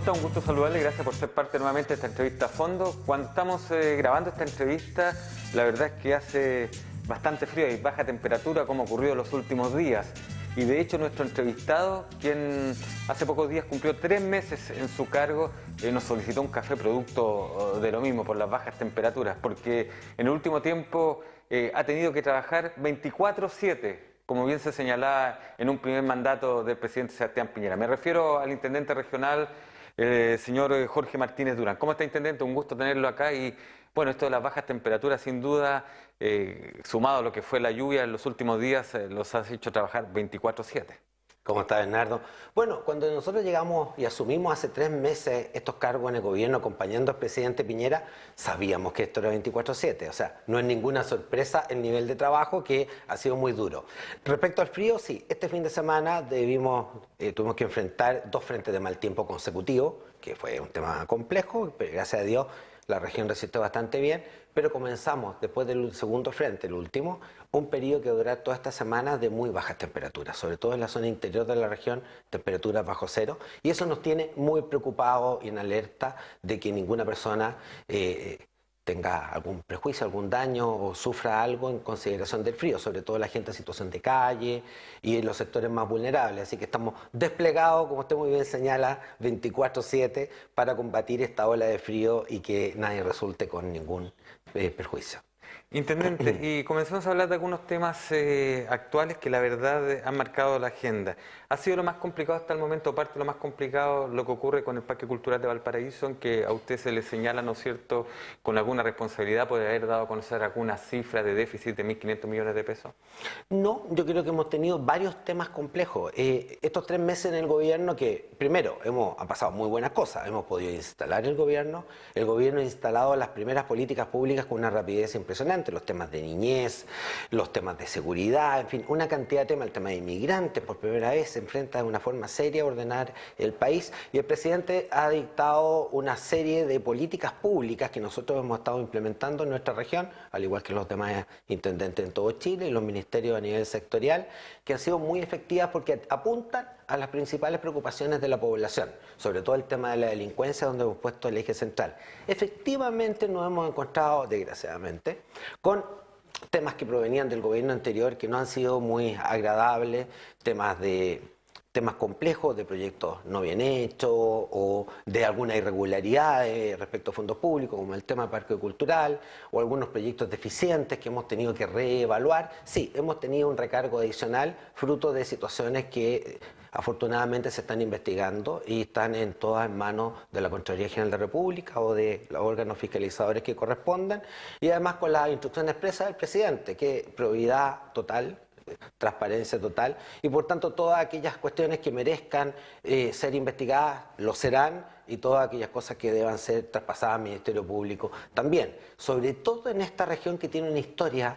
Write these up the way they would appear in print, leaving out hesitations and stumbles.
está? Un gusto saludarle, gracias por ser parte nuevamente de esta entrevista a fondo. Cuando estamos grabando esta entrevista, la verdad es que hace bastante frío y baja temperatura, como ocurrió en los últimos días. Y de hecho nuestro entrevistado, quien hace pocos días cumplió 3 meses en su cargo, nos solicitó un café producto de lo mismo, por las bajas temperaturas, porque en el último tiempo ha tenido que trabajar 24/7. Como bien se señalaba en un primer mandato del presidente Sebastián Piñera. Me refiero al intendente regional, el señor Jorge Martínez Durán. ¿Cómo está, intendente? Un gusto tenerlo acá. Y bueno, esto de las bajas temperaturas, sin duda, sumado a lo que fue la lluvia en los últimos días, los ha hecho trabajar 24/7. ¿Cómo está, Bernardo? Bueno, cuando nosotros llegamos y asumimos hace 3 meses estos cargos en el gobierno acompañando al presidente Piñera, sabíamos que esto era 24/7, o sea, no es ninguna sorpresa el nivel de trabajo, que ha sido muy duro. Respecto al frío, sí, este fin de semana tuvimos que enfrentar 2 frentes de mal tiempo consecutivos, que fue un tema complejo, pero gracias a Dios la región resistió bastante bien, pero comenzamos, después del segundo frente, el último, un periodo que durará toda esta semana de muy bajas temperaturas, sobre todo en la zona interior de la región, temperaturas bajo cero, y eso nos tiene muy preocupados y en alerta de que ninguna persona tenga algún prejuicio, algún daño o sufra algo en consideración del frío, sobre todo la gente en situación de calle y en los sectores más vulnerables. Así que estamos desplegados, como usted muy bien señala, 24/7 para combatir esta ola de frío y que nadie resulte con ningún perjuicio. Intendente, y comenzamos a hablar de algunos temas actuales que la verdad han marcado la agenda. ¿Ha sido lo más complicado hasta el momento, parte de lo más complicado, lo que ocurre con el Parque Cultural de Valparaíso, en que a usted se le señala, ¿no es cierto?, con alguna responsabilidad por haber dado a conocer alguna cifra de déficit de 1.500 millones de pesos? No, yo creo que hemos tenido varios temas complejos. Estos 3 meses en el gobierno que, primero, ha pasado muy buenas cosas. Hemos podido instalar el gobierno ha instalado las primeras políticas públicas con una rapidez impresionante, los temas de niñez, los temas de seguridad, en fin, una cantidad de temas, el tema de inmigrantes, por primera vez se enfrenta de una forma seria a ordenar el país, y el presidente ha dictado una serie de políticas públicas que nosotros hemos estado implementando en nuestra región, al igual que los demás intendentes en todo Chile y los ministerios a nivel sectorial, que han sido muy efectivas porque apuntan a las principales preocupaciones de la población, sobre todo el tema de la delincuencia, donde hemos puesto el eje central. Efectivamente nos hemos encontrado, desgraciadamente, con temas que provenían del gobierno anterior que no han sido muy agradables, temas complejos de proyectos no bien hechos o de alguna irregularidad respecto a fondos públicos, como el tema del Parque Cultural, o algunos proyectos deficientes que hemos tenido que reevaluar. Sí, hemos tenido un recargo adicional fruto de situaciones que afortunadamente se están investigando y están todas en manos de la Contraloría General de la República o de los órganos fiscalizadores que correspondan, y además con la instrucción expresa del presidente, que probidad total, transparencia total, y por tanto todas aquellas cuestiones que merezcan ser investigadas lo serán, y todas aquellas cosas que deban ser traspasadas al Ministerio Público también, sobre todo en esta región que tiene una historia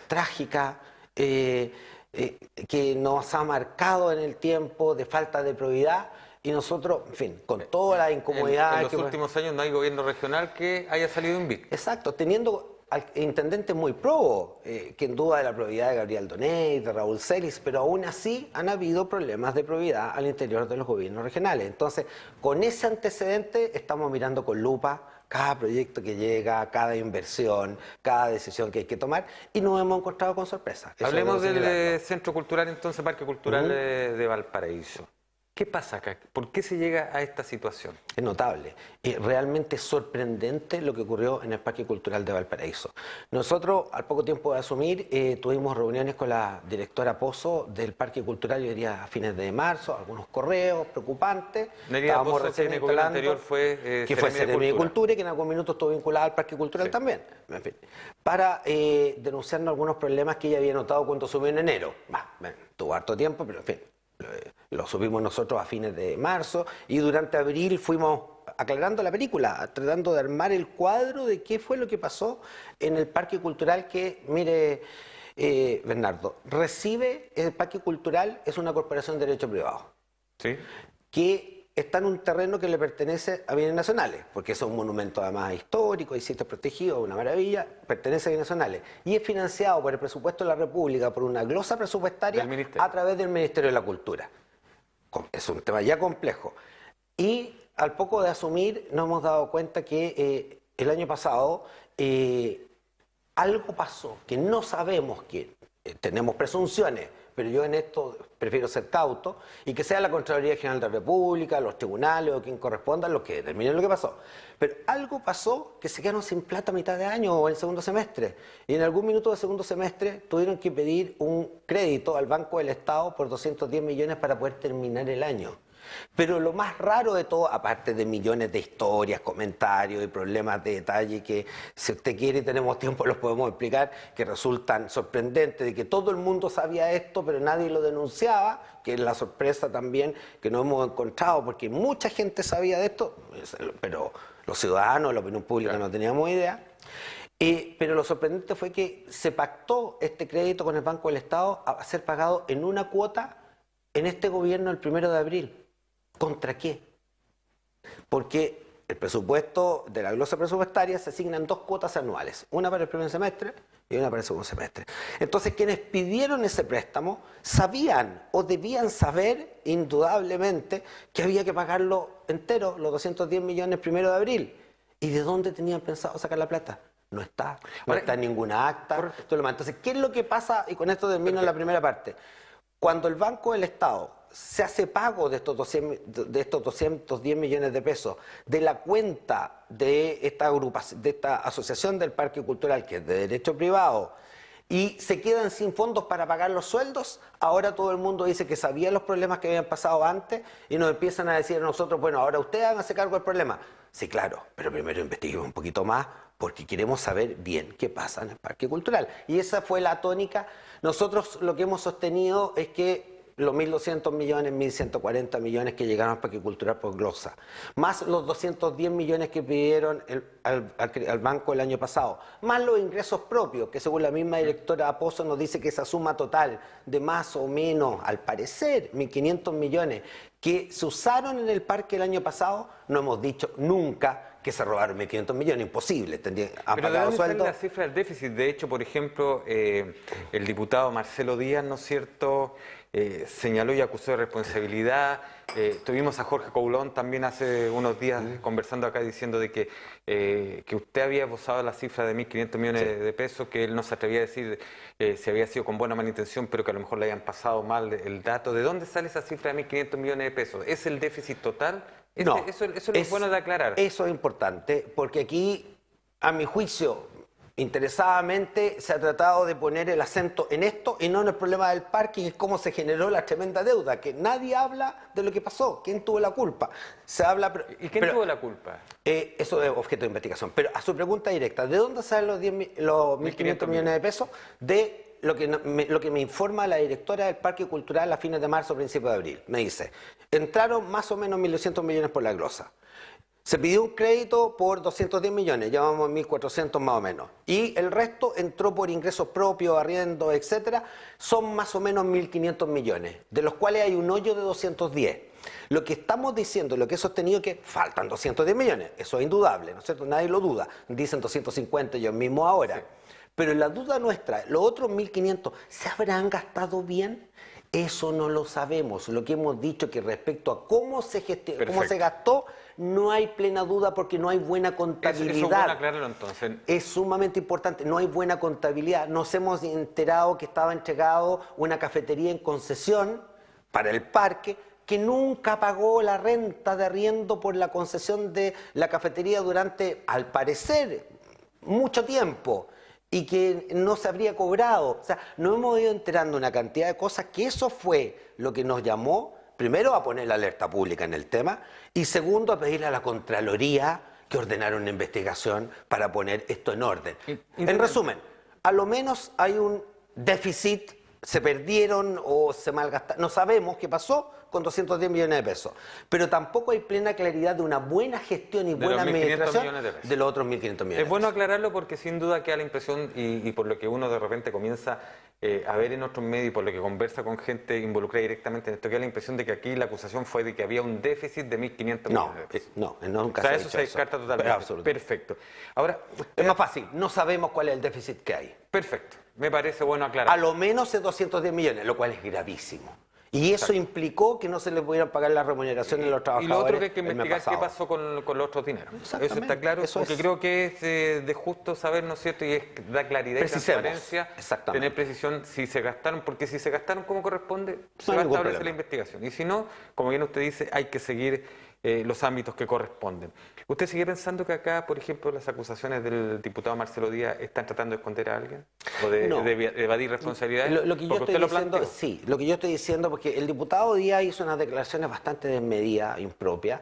trágica, que nos ha marcado en el tiempo de falta de probidad, y nosotros, en fin, con toda la incomodidad... En los últimos años no hay gobierno regional que haya salido invicto. Exacto, teniendo al intendente muy probo, que en duda de la probidad de Gabriel Doney, de Raúl Celis, pero aún así han habido problemas de probidad al interior de los gobiernos regionales. Entonces, con ese antecedente estamos mirando con lupa cada proyecto que llega, cada inversión, cada decisión que hay que tomar, y nos hemos encontrado con sorpresas. Hablemos del Centro Cultural, entonces, Parque Cultural de Valparaíso. ¿Qué pasa acá? ¿Por qué se llega a esta situación? Es notable, es realmente sorprendente lo que ocurrió en el Parque Cultural de Valparaíso. Nosotros, al poco tiempo de asumir, tuvimos reuniones con la directora Pozo del Parque Cultural, yo diría a fines de marzo, algunos correos preocupantes. Nerea Pozo, que en el gobierno anterior fue Seremi de Cultura, y que en algún minuto estuvo vinculada al Parque Cultural también, en fin, para denunciarnos algunos problemas que ella había notado cuando asumió en enero. Tuvo harto tiempo, pero en fin. Lo subimos nosotros a fines de marzo, y durante abril fuimos aclarando la película, tratando de armar el cuadro de qué fue lo que pasó en el Parque Cultural, que, mire, Bernardo, recibe el Parque Cultural, es una corporación de derecho privado, ¿sí?, que está en un terreno que le pertenece a bienes nacionales, porque es un monumento además histórico, hay sitios protegidos, una maravilla, pertenece a bienes nacionales, y es financiado por el presupuesto de la República, por una glosa presupuestaria a través del Ministerio de la Cultura. Es un tema ya complejo. Y al poco de asumir nos hemos dado cuenta que el año pasado algo pasó que no sabemos qué. Tenemos presunciones, pero yo en esto prefiero ser cauto y que sea la Contraloría General de la República, los tribunales o quien corresponda los que determinen lo que pasó. Pero algo pasó que se quedaron sin plata a mitad de año o en el segundo semestre. Y en algún minuto del segundo semestre tuvieron que pedir un crédito al Banco del Estado por 210 millones para poder terminar el año. Pero lo más raro de todo, aparte de millones de historias, comentarios y problemas de detalle que si usted quiere y tenemos tiempo los podemos explicar, que resultan sorprendentes, de que todo el mundo sabía esto pero nadie lo denunciaba, que es la sorpresa también que nos hemos encontrado porque mucha gente sabía de esto, pero los ciudadanos, la opinión pública no teníamos idea. Pero lo sorprendente fue que se pactó este crédito con el Banco del Estado a ser pagado en una cuota en este gobierno el 1 de abril. ¿Contra qué? Porque el presupuesto de la glosa presupuestaria se asignan 2 cuotas anuales, una para el primer semestre y una para el segundo semestre. Entonces, quienes pidieron ese préstamo sabían o debían saber indudablemente que había que pagarlo entero, los 210 millones el 1 de abril. ¿Y de dónde tenían pensado sacar la plata? No está en ninguna acta. Entonces, ¿qué es lo que pasa? Y con esto termino la primera parte. Cuando el Banco del Estado se hace pago de estos 210 millones de pesos de la cuenta de esta agrupación, de esta asociación del Parque Cultural, que es de derecho privado, y se quedan sin fondos para pagar los sueldos, ahora todo el mundo dice que sabía los problemas que habían pasado antes y nos empiezan a decir a nosotros, bueno, ahora ustedes háganse cargo del problema. Sí, claro, pero primero investiguemos un poquito más porque queremos saber bien qué pasa en el Parque Cultural. Y esa fue la tónica. Nosotros lo que hemos sostenido es que los 1.200 millones, 1.140 millones que llegaron al Parque Cultural por glosa, más los 210 millones que pidieron al banco el año pasado, más los ingresos propios, que según la misma directora Aposo nos dice que esa suma total de más o menos, al parecer, 1.500 millones que se usaron en el parque el año pasado, no hemos dicho nunca que se robaron 1.500 millones, imposible. ¿Pero de dónde sale la cifra del déficit? De hecho, por ejemplo, el diputado Marcelo Díaz, ¿no es cierto?, señaló y acusó de responsabilidad. Tuvimos a Jorge Coulón también hace unos días conversando acá diciendo de que usted había esbozado la cifra de 1.500 millones de pesos, que él no se atrevía a decir si había sido con buena o mala intención, pero que a lo mejor le habían pasado mal el dato. ¿De dónde sale esa cifra de 1.500 millones de pesos? ¿Es el déficit total? No, eso es bueno de aclarar. Eso es importante, porque aquí, a mi juicio, interesadamente se ha tratado de poner el acento en esto y no en el problema del parque y en cómo se generó la tremenda deuda, que nadie habla de lo que pasó, quién tuvo la culpa. Se habla, ¿Y quién tuvo la culpa? Eso es objeto de investigación. Pero a su pregunta directa, ¿de dónde salen los 1.500 millones de pesos? De lo que me informa la directora del Parque Cultural a fines de marzo, principios de abril. Me dice, entraron más o menos 1.200 millones por la glosa. Se pidió un crédito por 210 millones, ya vamos a 1.400 más o menos. Y el resto entró por ingresos propios, arriendos, etcétera. Son más o menos 1.500 millones, de los cuales hay un hoyo de 210. Lo que estamos diciendo, lo que he sostenido es que faltan 210 millones. Eso es indudable, ¿no es cierto? Nadie lo duda. Dicen 250 ellos mismos ahora. Sí. Pero la duda nuestra, los otros 1.500, ¿se habrán gastado bien? Eso no lo sabemos. Lo que hemos dicho que respecto a cómo se gestionó, cómo se gastó, no hay plena duda porque no hay buena contabilidad. Eso es bueno aclararlo entonces. Es sumamente importante, no hay buena contabilidad. Nos hemos enterado que estaba entregado una cafetería en concesión para el parque que nunca pagó la renta de arriendo por la concesión de la cafetería durante, al parecer, mucho tiempo. Y que no se habría cobrado. O sea, nos hemos ido enterando una cantidad de cosas que eso fue lo que nos llamó, primero, a poner la alerta pública en el tema y segundo, a pedirle a la Contraloría que ordenara una investigación para poner esto en orden. En resumen, a lo menos hay un déficit, se perdieron o se malgastaron, no sabemos qué pasó con 210 millones de pesos, pero tampoco hay plena claridad de una buena gestión y buena administración de los otros 1.500 millones de pesos. Es bueno aclararlo porque sin duda queda la impresión, y por lo que uno de repente comienza a ver en otros medios, y por lo que conversa con gente involucrada directamente en esto, queda la impresión de que aquí la acusación fue de que había un déficit de 1.500 millones de pesos. No, nunca se ha dicho eso. O sea, eso se descarta totalmente. Perfecto. Ahora, es más fácil, no sabemos cuál es el déficit que hay. Perfecto, me parece bueno aclarar. A lo menos es 210 millones, lo cual es gravísimo. Y eso Exacto. implicó que no se les pudieran pagar las remuneraciones a los Y trabajadores. lo otro que hay que el mes investigar qué pasado. pasó con los otros dineros. Eso Exactamente, está claro, eso porque es. creo que es de justo saber, ¿no es cierto? Y da claridad y Precisemos, transparencia, exactamente. tener precisión si se gastaron, porque si se gastaron como corresponde, se No hay va a ningún establecer problema. la investigación. Y si no, como bien usted dice, hay que seguir los ámbitos que corresponden. ¿Usted sigue pensando que acá, por ejemplo, las acusaciones del diputado Marcelo Díaz están tratando de esconder a alguien? ¿O No. de evadir responsabilidades? Lo que yo Porque estoy usted lo diciendo, planteó. sí, lo que yo estoy diciendo, porque el diputado Díaz hizo unas declaraciones bastante desmedidas, impropias,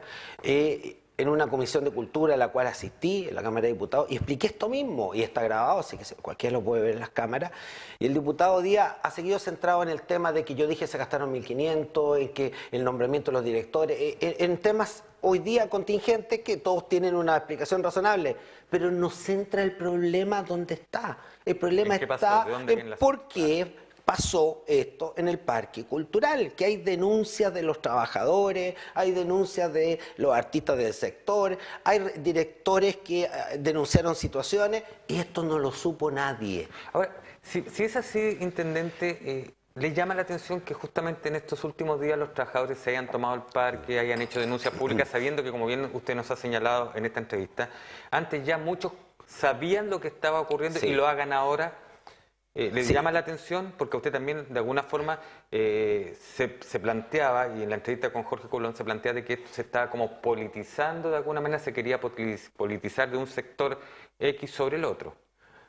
en una comisión de cultura a la cual asistí, en la Cámara de Diputados, y expliqué esto mismo, y está grabado, así que cualquiera lo puede ver en las cámaras. Y el diputado Díaz ha seguido centrado en el tema de que yo dije se gastaron 1.500, en que el nombramiento de los directores, en temas hoy día contingentes que todos tienen una explicación razonable, pero no centra el problema donde está. El problema ¿En qué pasó? está ¿De dónde viene en la por qué pasó esto en el Parque Cultural, que hay denuncias de los trabajadores, hay denuncias de los artistas del sector, hay directores que denunciaron situaciones y esto no lo supo nadie. Ahora, si es así, intendente, ¿le llama la atención que justamente en estos últimos días los trabajadores se hayan tomado el parque, hayan hecho denuncias públicas, sabiendo que, como bien usted nos ha señalado en esta entrevista, antes ya muchos sabían lo que estaba ocurriendo y Sí. lo hagan ahora? ¿Le Sí. llama la atención? Porque usted también, de alguna forma, se planteaba, y en la entrevista con Jorge Colón se plantea de que esto se estaba como politizando, de alguna manera se quería politizar de un sector X sobre el otro.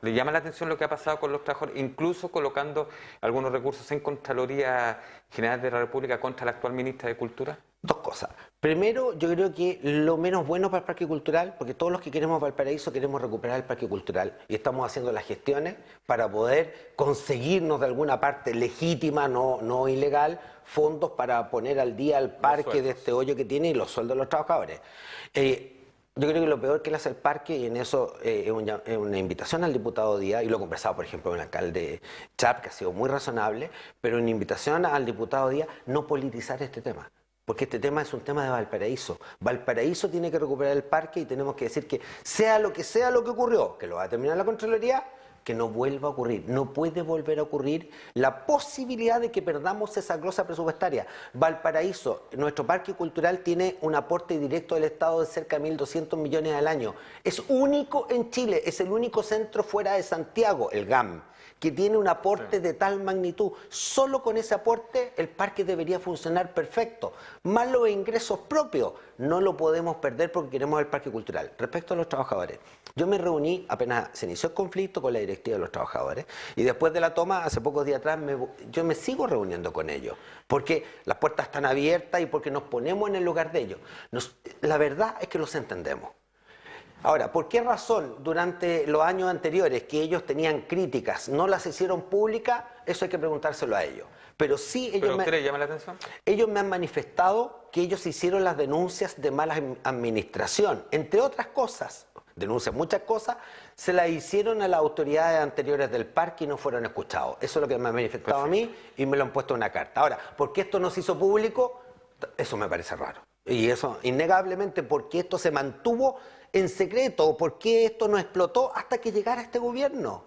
¿Le llama la atención lo que ha pasado con los trabajadores, incluso colocando algunos recursos en Contraloría General de la República contra la actual ministra de Cultura? Dos cosas. Primero, yo creo que lo menos bueno para el Parque Cultural, porque todos los que queremos Valparaíso queremos recuperar el Parque Cultural y estamos haciendo las gestiones para poder conseguirnos de alguna parte legítima, no ilegal, fondos para poner al día el parque de este hoyo que tiene y los sueldos de los trabajadores. Yo creo que lo peor que le hace el parque, y en eso es una invitación al diputado Díaz, y lo he conversado, por ejemplo, con el alcalde Chap, que ha sido muy razonable, pero una invitación al diputado Díaz, no politizar este tema. Porque este tema es un tema de Valparaíso. Valparaíso tiene que recuperar el parque y tenemos que decir que sea lo que ocurrió, que lo va a determinar la Contraloría, que no vuelva a ocurrir. No puede volver a ocurrir la posibilidad de que perdamos esa glosa presupuestaria. Valparaíso, nuestro parque cultural, tiene un aporte directo del Estado de cerca de 1.200 millones al año. Es único en Chile, es el único centro fuera de Santiago, el GAM, que tiene un aporte de tal magnitud. Solo con ese aporte el parque debería funcionar perfecto. Más los ingresos propios no lo podemos perder porque queremos el parque cultural. Respecto a los trabajadores, yo me reuní apenas se inició el conflicto con la directiva de los trabajadores y después de la toma, hace pocos días atrás, yo me sigo reuniendo con ellos porque las puertas están abiertas y porque nos ponemos en el lugar de ellos. La verdad es que los entendemos. Ahora, ¿por qué razón durante los años anteriores que ellos tenían críticas no las hicieron públicas? Eso hay que preguntárselo a ellos. Pero sí ¿Pero a usted le llama la atención? ellos me han manifestado que ellos hicieron las denuncias de mala administración. Entre otras cosas, denuncian muchas cosas, se las hicieron a las autoridades anteriores del parque y no fueron escuchados. Eso es lo que me han manifestado a mí y me lo han puesto en una carta. Ahora, ¿por qué esto no se hizo público? Eso me parece raro. Y eso, innegablemente, porque esto se mantuvo en secreto, por qué esto no explotó hasta que llegara este gobierno.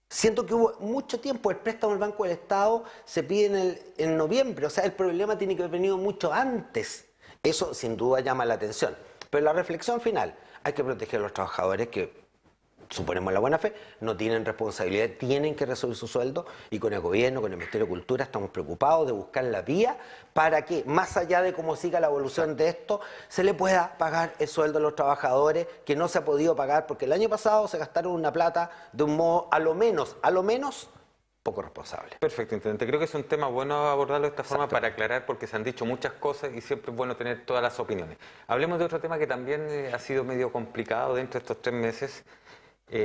Siento que hubo mucho tiempo, el préstamo del Banco del Estado se pide en noviembre, o sea, el problema tiene que haber venido mucho antes. Eso sin duda llama la atención. Pero la reflexión final, hay que proteger a los trabajadores que, suponemos la buena fe, no tienen responsabilidad, tienen que resolver su sueldo y con el gobierno, con el Ministerio de Cultura estamos preocupados de buscar la vía para que, más allá de cómo siga la evolución de esto, se le pueda pagar el sueldo a los trabajadores que no se ha podido pagar porque el año pasado se gastaron una plata de un modo a lo menos, poco responsable. Perfecto, intendente. Creo que es un tema bueno abordarlo de esta forma para aclarar porque se han dicho muchas cosas y siempre es bueno tener todas las opiniones. Hablemos de otro tema que también ha sido medio complicado dentro de estos 3 meses.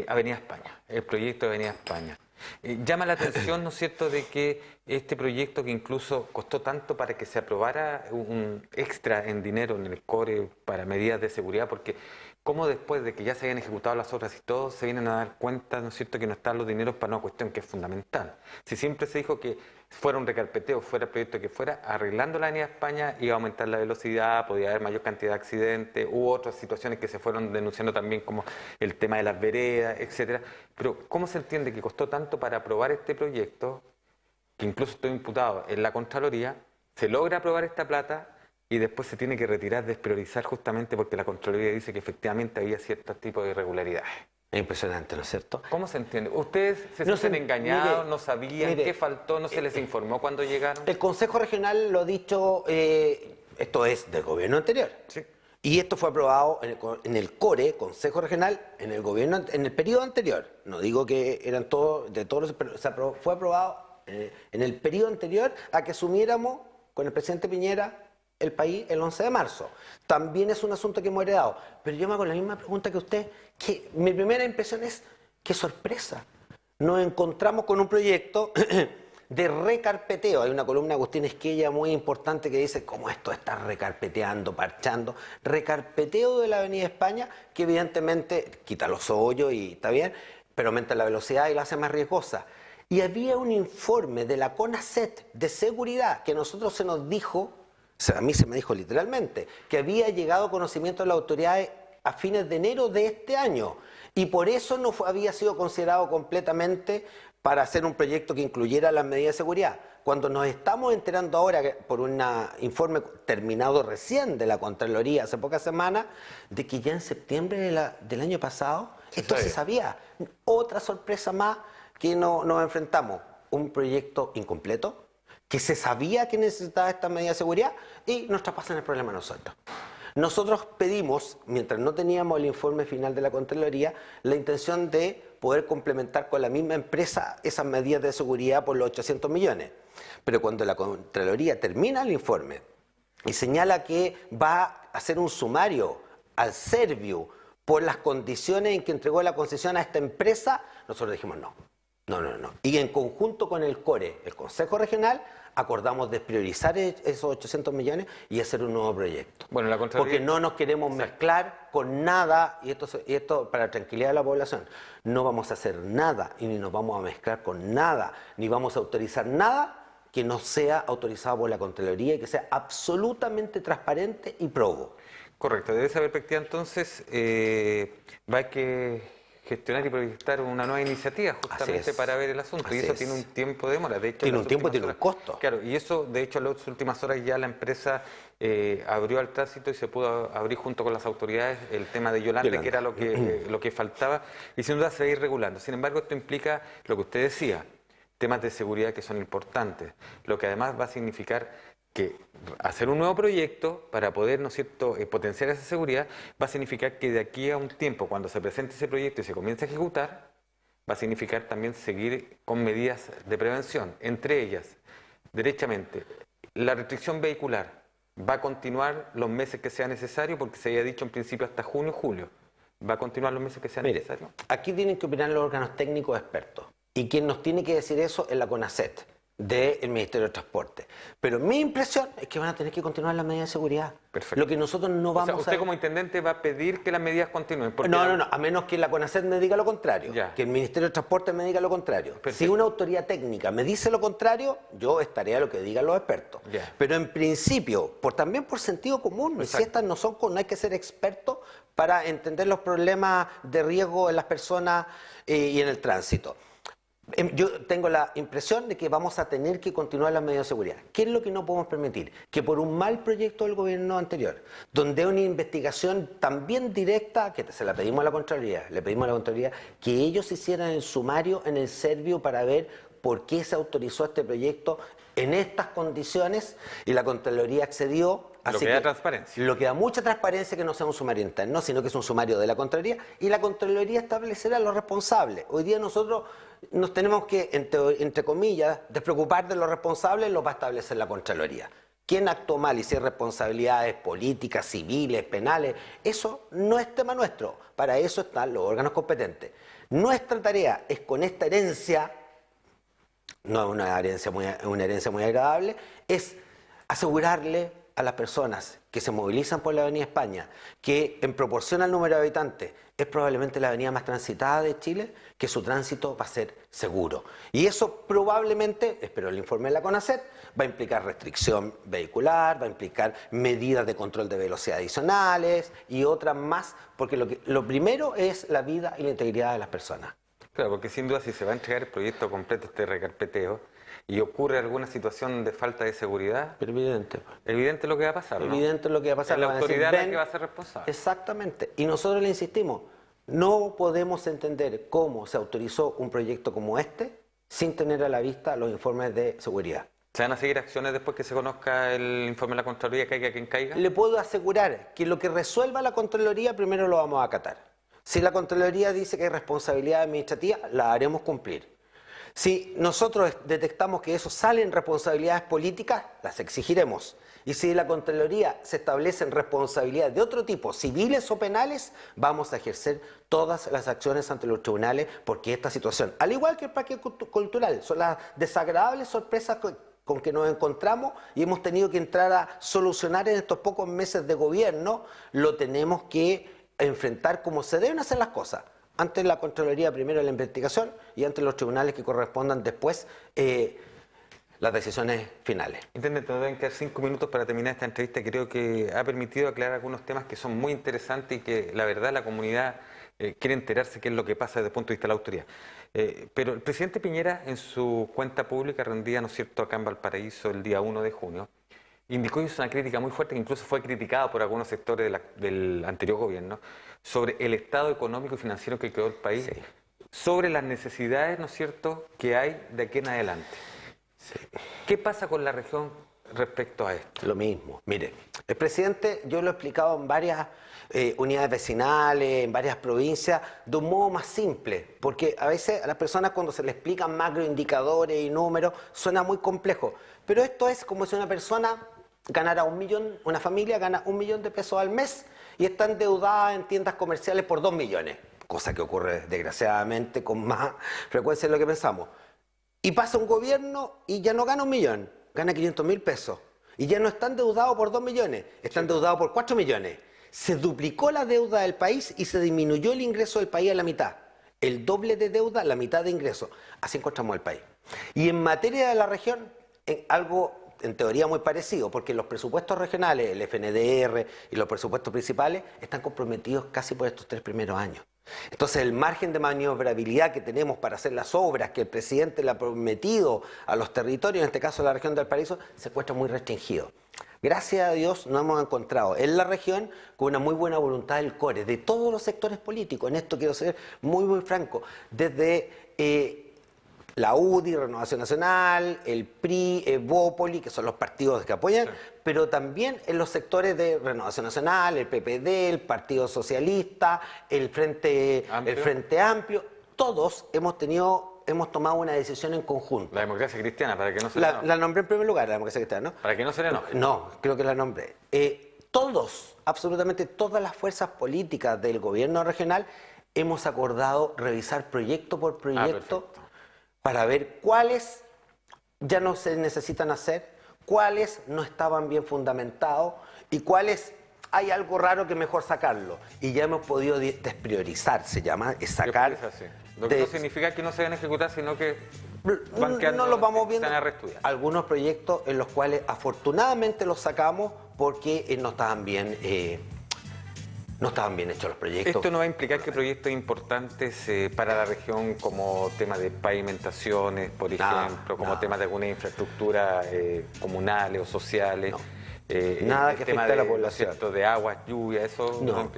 Avenida España, el proyecto de Avenida España. Llama la atención, ¿no es cierto?, de que este proyecto que incluso costó tanto para que se aprobara un extra en dinero en el core para medidas de seguridad, porque cómo después de que ya se habían ejecutado las obras y todo, se vienen a dar cuenta, ¿no es cierto?, que no están los dineros para una cuestión que es fundamental. Si siempre se dijo que fuera un recarpeteo, fuera el proyecto que fuera, arreglando la Avenida España iba a aumentar la velocidad, podía haber mayor cantidad de accidentes, hubo otras situaciones que se fueron denunciando también como el tema de las veredas, etcétera. Pero ¿cómo se entiende que costó tanto para aprobar este proyecto, que incluso estoy imputado en la Contraloría, se logra aprobar esta plata y después se tiene que retirar, despriorizar justamente porque la Contraloría dice que efectivamente había ciertos tipos de irregularidades. Es impresionante, ¿no es cierto? ¿Cómo se entiende? ¿Ustedes se No sienten se- engañados, mire, no sabían mire, qué faltó, no se les informó cuando llegaron? El Consejo Regional lo ha dicho, esto es del gobierno anterior. Sí. Y esto fue aprobado en el CORE, Consejo Regional, en el gobierno, en el periodo anterior. No digo que eran todos, de todos, pero fue aprobado en el periodo anterior a que asumiéramos con el presidente Piñera el país el 11 de marzo. También es un asunto que hemos heredado. Pero yo me hago la misma pregunta que usted, que mi primera impresión es, qué sorpresa. Nos encontramos con un proyecto de recarpeteo. Hay una columna de Agustín Esquella muy importante que dice cómo esto está recarpeteando, parchando. Recarpeteo de la Avenida España, que evidentemente quita los hoyos y está bien, pero aumenta la velocidad y la hace más riesgosa. Y había un informe de la CONACET de seguridad que a nosotros se nos dijo, o sea, a mí se me dijo literalmente, que había llegado a conocimiento de las autoridades a fines de enero de este año. Y por eso no había sido considerado completamente para hacer un proyecto que incluyera las medidas de seguridad. Cuando nos estamos enterando ahora, por un informe terminado recién de la Contraloría hace pocas semanas, de que ya en septiembre del año pasado, esto se sabía. Otra sorpresa más que nos enfrentamos. Un proyecto incompleto, que se sabía que necesitaba esta medida de seguridad y nos traspasan el problema a nosotros. Nosotros pedimos, mientras no teníamos el informe final de la Contraloría, la intención de poder complementar con la misma empresa esas medidas de seguridad por los 800 millones. Pero cuando la Contraloría termina el informe y señala que va a hacer un sumario al Serviu por las condiciones en que entregó la concesión a esta empresa, nosotros dijimos no. Y en conjunto con el CORE, el Consejo Regional, acordamos despriorizar esos 800 millones y hacer un nuevo proyecto. Bueno, la Contraloría... Porque no nos queremos mezclar con nada, y esto para la tranquilidad de la población, no vamos a hacer nada y ni nos vamos a mezclar con nada, ni vamos a autorizar nada que no sea autorizado por la Contraloría y que sea absolutamente transparente y probo. Correcto, desde esa perspectiva entonces va a que gestionar y proyectar una nueva iniciativa justamente para ver el asunto. Y eso tiene un tiempo de demora. De hecho, tiene un tiempo y tiene un costo. Claro, y eso, de hecho, en las últimas horas ya la empresa abrió al tránsito y se pudo abrir junto con las autoridades el tema de Yolanda, que era lo que faltaba, y sin duda se va a ir regulando. Sin embargo, esto implica lo que usted decía, temas de seguridad que son importantes, lo que además va a significar que hacer un nuevo proyecto para poder, ¿no es cierto?, potenciar esa seguridad, va a significar que de aquí a un tiempo, cuando se presente ese proyecto y se comience a ejecutar, va a significar también seguir con medidas de prevención, entre ellas, derechamente, la restricción vehicular va a continuar los meses que sea necesario, porque se había dicho en principio hasta junio, julio, va a continuar los meses que sea necesario. Aquí tienen que opinar los órganos técnicos expertos, y quien nos tiene que decir eso es la CONACET, del Ministerio de Transporte. Pero mi impresión es que van a tener que continuar las medidas de seguridad. Perfecto. Lo que nosotros no vamos a... Usted como intendente va a pedir que las medidas continúen. No, a menos que la CONACET me diga lo contrario, que el Ministerio de Transporte me diga lo contrario. Perfecto. Si una autoridad técnica me dice lo contrario, yo estaré a lo que digan los expertos. Pero en principio, también por sentido común, si estas no hay que ser expertos para entender los problemas de riesgo en las personas y en el tránsito. Yo tengo la impresión de que vamos a tener que continuar las medidas de seguridad. ¿Qué es lo que no podemos permitir? Que por un mal proyecto del gobierno anterior, donde hay una investigación también directa, que se la pedimos a la Contraloría, le pedimos a la Contraloría que ellos hicieran el sumario en el Serviu para ver por qué se autorizó este proyecto en estas condiciones, y la Contraloría accedió. Lo que da transparencia. Lo que da mucha transparencia, que no sea un sumario interno, sino que es un sumario de la Contraloría, y la Contraloría establecerá los responsables. Hoy día nosotros nos tenemos que, entre comillas, despreocupar de los responsables, los va a establecer la Contraloría. ¿Quién actuó mal y si hay responsabilidades políticas, civiles, penales? Eso no es tema nuestro. Para eso están los órganos competentes. Nuestra tarea es, con esta herencia, no es una herencia muy agradable, es asegurarle a las personas que se movilizan por la Avenida España, que en proporción al número de habitantes es probablemente la avenida más transitada de Chile, que su tránsito va a ser seguro. Y eso probablemente, espero el informe de la CONACET, va a implicar restricción vehicular, va a implicar medidas de control de velocidad adicionales y otras más, porque lo primero es la vida y la integridad de las personas. Claro, porque sin duda si se va a entregar el proyecto completo, este recarpeteo, y ocurre alguna situación de falta de seguridad, Pero evidente. evidente lo que va a pasar, ¿no? Evidente lo que va a pasar. Es la Van a decir, autoridad la ven, que va a ser responsable. Exactamente. Y nosotros le insistimos, no podemos entender cómo se autorizó un proyecto como este sin tener a la vista los informes de seguridad. ¿Se van a seguir acciones después que se conozca el informe de la Contraloría, caiga quien caiga? Le puedo asegurar que lo que resuelva la Contraloría primero lo vamos a acatar. Si la Contraloría dice que hay responsabilidad administrativa, la haremos cumplir. Si nosotros detectamos que eso sale en responsabilidades políticas, las exigiremos. Y si en la Contraloría se establecen responsabilidades de otro tipo, civiles o penales, vamos a ejercer todas las acciones ante los tribunales, porque esta situación, al igual que el parque cultural, son las desagradables sorpresas con que nos encontramos y hemos tenido que entrar a solucionar en estos pocos meses de gobierno, lo tenemos que enfrentar como se deben hacer las cosas. Ante la Contraloría primero la investigación y ante los tribunales que correspondan después las decisiones finales. Intendente, nos deben quedar 5 minutos para terminar esta entrevista. Creo que ha permitido aclarar algunos temas que son muy interesantes y que la verdad la comunidad quiere enterarse qué es lo que pasa desde el punto de vista de la autoridad. Pero el presidente Piñera en su cuenta pública rendida, ¿no es cierto?, acá en Valparaíso el día 1 de junio, indicó y hizo una crítica muy fuerte que incluso fue criticada por algunos sectores del anterior gobierno sobre el estado económico y financiero que quedó el país, sí, sobre las necesidades, ¿no es cierto?, que hay de aquí en adelante. Sí. ¿Qué pasa con la región respecto a esto? Lo mismo. Mire, el presidente, yo lo he explicado en varias unidades vecinales, en varias provincias, de un modo más simple, porque a veces a las personas cuando se les explican macroindicadores y números, suena muy complejo. Pero esto es como si una persona ganara 1 millón, una familia gana 1 millón de pesos al mes y está endeudada en tiendas comerciales por 2 millones, cosa que ocurre desgraciadamente con más frecuencia de lo que pensamos. Y pasa un gobierno y ya no gana 1 millón, gana 500.000 pesos. Y ya no está endeudado por 2 millones, está endeudado por 4 millones. Se duplicó la deuda del país y se disminuyó el ingreso del país a la mitad. El doble de deuda, la mitad de ingreso. Así encontramos el país. Y en materia de la región, algo en teoría muy parecido, porque los presupuestos regionales, el FNDR y los presupuestos principales, están comprometidos casi por estos 3 primeros años. Entonces el margen de maniobrabilidad que tenemos para hacer las obras que el presidente le ha prometido a los territorios, en este caso la región del Valparaíso, se encuentra muy restringido. Gracias a Dios nos hemos encontrado en la región con una muy buena voluntad del CORE, de todos los sectores políticos. En esto quiero ser muy franco, desde la UDI, Renovación Nacional, el PRI, Evópoli, que son los partidos que apoyan, sí, pero también en los sectores de Renovación Nacional, el PPD, el Partido Socialista, el Frente Amplio, todos hemos tomado una decisión en conjunto. La democracia cristiana, para que no se le enoje. La nombré en primer lugar, la democracia cristiana, ¿no? Para que no se le enoje. No, creo que la nombré. Todos, absolutamente todas las fuerzas políticas del gobierno regional hemos acordado revisar proyecto por proyecto para ver cuáles ya no se necesitan hacer, cuáles no estaban bien fundamentados y cuáles hay algo raro que mejor sacarlo. Y ya hemos podido despriorizar, se llama, es sacar. Lo que no significa que no se vayan a ejecutar, sino que van quedando, no los vamos viendo. Están a reestudiar. Algunos proyectos en los cuales afortunadamente los sacamos porque no estaban bien hechos los proyectos. ¿Esto no va a implicar que proyectos importantes para la región, como temas de pavimentaciones, por ejemplo, como temas de alguna infraestructura comunales o sociales, nada que afecte a la población, de aguas, lluvia, eso no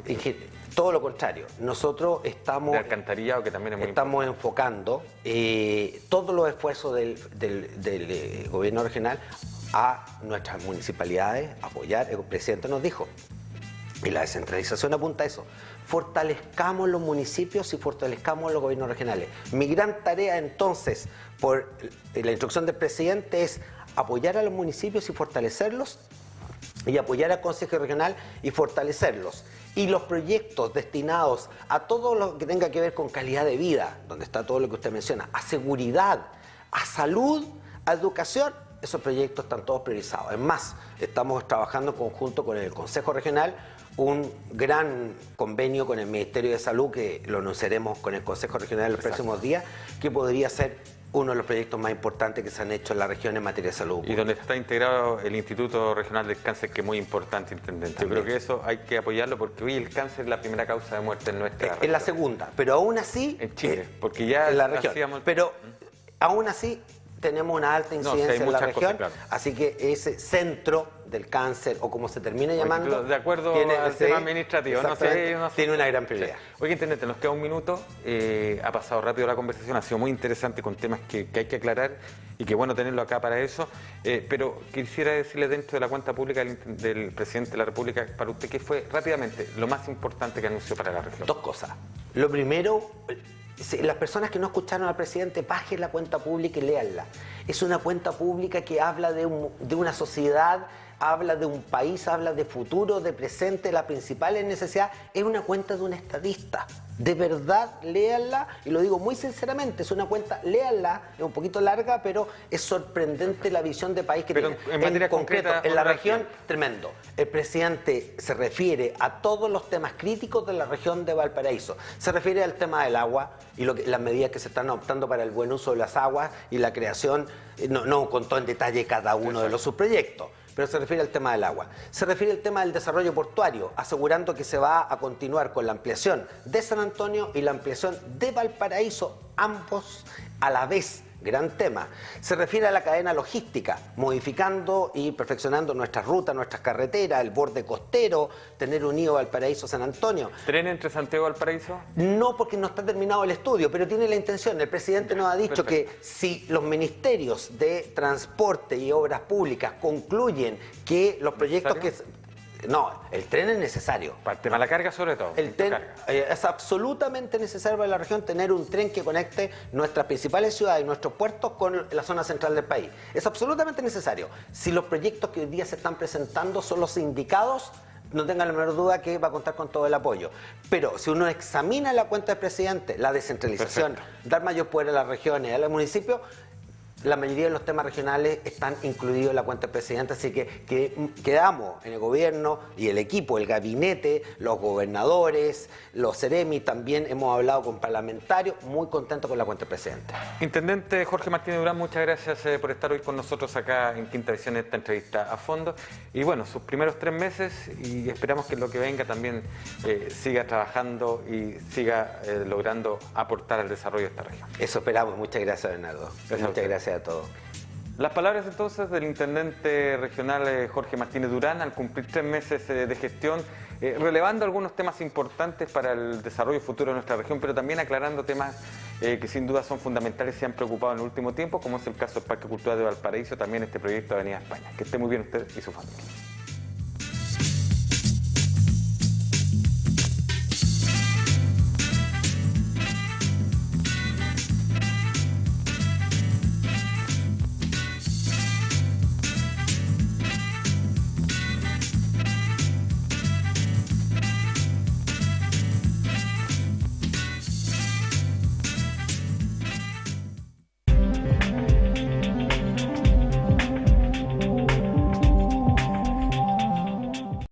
todo lo contrario, nosotros estamos de alcantarillado, que también es muy estamos enfocando todos los esfuerzos del gobierno regional a nuestras municipalidades, apoyar. El presidente nos dijo, y la descentralización apunta a eso, fortalezcamos los municipios y fortalezcamos los gobiernos regionales. Mi gran tarea entonces, por la instrucción del presidente, es apoyar a los municipios y fortalecerlos, y apoyar al Consejo Regional y fortalecerlos. Y los proyectos destinados a todo lo que tenga que ver con calidad de vida, donde está todo lo que usted menciona, a seguridad, a salud, a educación, esos proyectos están todos priorizados. Es más, estamos trabajando en conjunto con el Consejo Regional un gran convenio con el Ministerio de Salud, que lo anunciaremos con el Consejo Regional en los próximos días, que podría ser uno de los proyectos más importantes que se han hecho en la región en materia de salud. Y donde está integrado el Instituto Regional del Cáncer, que es muy importante, intendente. También. Yo creo que eso hay que apoyarlo, porque hoy el cáncer es la primera causa de muerte en nuestra región. Es la segunda, pero aún así... En Chile, porque ya en la región. Pero aún así tenemos una alta No, sí, incidencia hay en la muchas región, cosas, claro. así que ese centro del cáncer, o como se termine llamando, De acuerdo al tema administrativo, no sé, tiene una gran prioridad. Sí. Oye, intendente, nos queda un minuto, ha pasado rápido la conversación, ha sido muy interesante con temas que hay que aclarar y que bueno tenerlo acá para eso, pero quisiera decirle dentro de la cuenta pública del presidente de la República, para usted, ¿qué fue rápidamente lo más importante que anunció para la región? Dos cosas. Lo primero, las personas que no escucharon al presidente, bajen la cuenta pública y léanla. Es una cuenta pública que habla de una sociedad, habla de un país, habla de futuro, de presente, la principal necesidad. Es una cuenta de un estadista. De verdad, léanla, y lo digo muy sinceramente, es una cuenta, léanla, es un poquito larga, pero es sorprendente la visión de país que pero tiene. en materia concreto, concreta, en la región, tremendo. El presidente se refiere a todos los temas críticos de la región de Valparaíso. Se refiere al tema del agua y las medidas que se están adoptando para el buen uso de las aguas y la creación, no contó en detalle cada uno de los subproyectos, pero se refiere al tema del agua. Se refiere al tema del desarrollo portuario, asegurando que se va a continuar con la ampliación de San Antonio y la ampliación de Valparaíso, ambos a la vez. Gran tema. Se refiere a la cadena logística, modificando y perfeccionando nuestras rutas, nuestras carreteras, el borde costero, tener unido Valparaíso San Antonio. ¿Tren entre Santiago y Valparaíso? No, porque no está terminado el estudio, pero tiene la intención. El presidente nos ha dicho que si los ministerios de Transporte y Obras Públicas concluyen que los proyectos que... No, el tren es necesario. Para el tema de la carga sobre todo. El tren es absolutamente necesario para la región tener un tren que conecte nuestras principales ciudades y nuestros puertos con la zona central del país. Es absolutamente necesario. Si los proyectos que hoy día se están presentando son los indicados, no tengan la menor duda que va a contar con todo el apoyo. Pero si uno examina la cuenta del presidente, la descentralización, dar mayor poder a las regiones, a los municipios, la mayoría de los temas regionales están incluidos en la cuenta del presidente, así que quedamos en el gobierno y el equipo, el gabinete, los gobernadores, los seremi, también hemos hablado con parlamentarios, muy contentos con la cuenta del presidente. Intendente Jorge Martínez Durán, muchas gracias por estar hoy con nosotros acá en Quinta Visión en esta entrevista a fondo. Y bueno, sus primeros 3 meses y esperamos que lo que venga también siga trabajando y siga logrando aportar al desarrollo de esta región. Eso esperamos. Muchas gracias, Bernardo. Muchas gracias a todos. Las palabras entonces del intendente regional Jorge Martínez Durán al cumplir 3 meses de gestión, relevando algunos temas importantes para el desarrollo futuro de nuestra región, pero también aclarando temas que sin duda son fundamentales y se han preocupado en el último tiempo, como es el caso del Parque Cultural de Valparaíso, también este proyecto de Avenida España. Que esté muy bien usted y su familia.